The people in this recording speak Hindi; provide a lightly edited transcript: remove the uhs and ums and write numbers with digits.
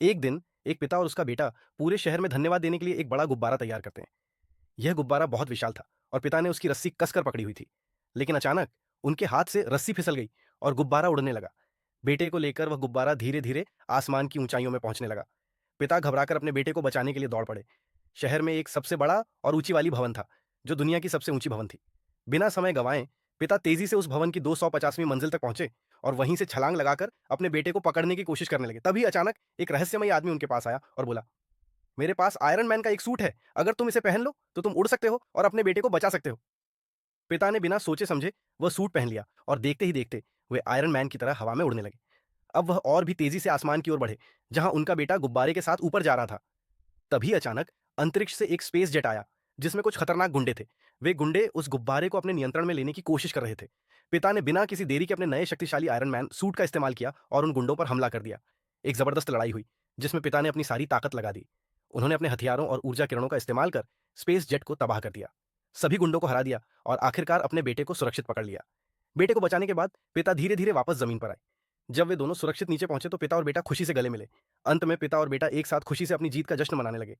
एक दिन एक पिता और उसका बेटा पूरे शहर में धन्यवाद देने के लिए एक बड़ा गुब्बारा तैयार करते हैं। यह गुब्बारा बहुत विशाल था और पिता ने उसकी रस्सी कसकर पकड़ी हुई थी। लेकिन अचानक उनके हाथ से रस्सी फिसल गई और गुब्बारा उड़ने लगा। बेटे को लेकर वह गुब्बारा धीरे धीरे आसमान की ऊंचाइयों में पहुंचने लगा। पिता घबराकर अपने बेटे को बचाने के लिए दौड़ पड़े। शहर में एक सबसे बड़ा और ऊंची वाली भवन था, जो दुनिया की सबसे ऊंची भवन थी। बिना समय गंवाए पिता तेजी से उस भवन की 250वीं मंजिल तक पहुंचे और वहीं से छलांग लगाकर अपने बेटे को पकड़ने की कोशिश करने लगे। तभी अचानक एक रहस्यमयी आदमी उनके पास आया और बोला, मेरे पास आयरन मैन का एक सूट है, अगर तुम इसे पहन लो तो तुम उड़ सकते हो और अपने बेटे को बचा सकते हो। पिता ने बिना सोचे समझे वह सूट पहन लिया और देखते ही देखते वे आयरन मैन की तरह हवा में उड़ने लगे। अब वह और भी तेजी से आसमान की ओर बढ़े, जहां उनका बेटा गुब्बारे के साथ ऊपर जा रहा था। तभी अचानक अंतरिक्ष से एक स्पेस जेट आया, जिसमें कुछ खतरनाक गुंडे थे। वे गुंडे उस गुब्बारे को अपने नियंत्रण में लेने की कोशिश कर रहे थे। पिता ने बिना किसी देरी के अपने नए शक्तिशाली आयरन मैन सूट का इस्तेमाल किया और उन गुंडों पर हमला कर दिया। एक जबरदस्त लड़ाई हुई, जिसमें पिता ने अपनी सारी ताकत लगा दी। उन्होंने अपने हथियारों और ऊर्जा किरणों का इस्तेमाल कर स्पेस जेट को तबाह कर दिया, सभी गुंडों को हरा दिया और आखिरकार अपने बेटे को सुरक्षित पकड़ लिया। बेटे को बचाने के बाद पिता धीरे धीरे वापस जमीन पर आए। जब वे दोनों सुरक्षित नीचे पहुंचे तो पिता और बेटा खुशी से गले मिले। अंत में पिता और बेटा एक साथ खुशी से अपनी जीत का जश्न मनाने लगे।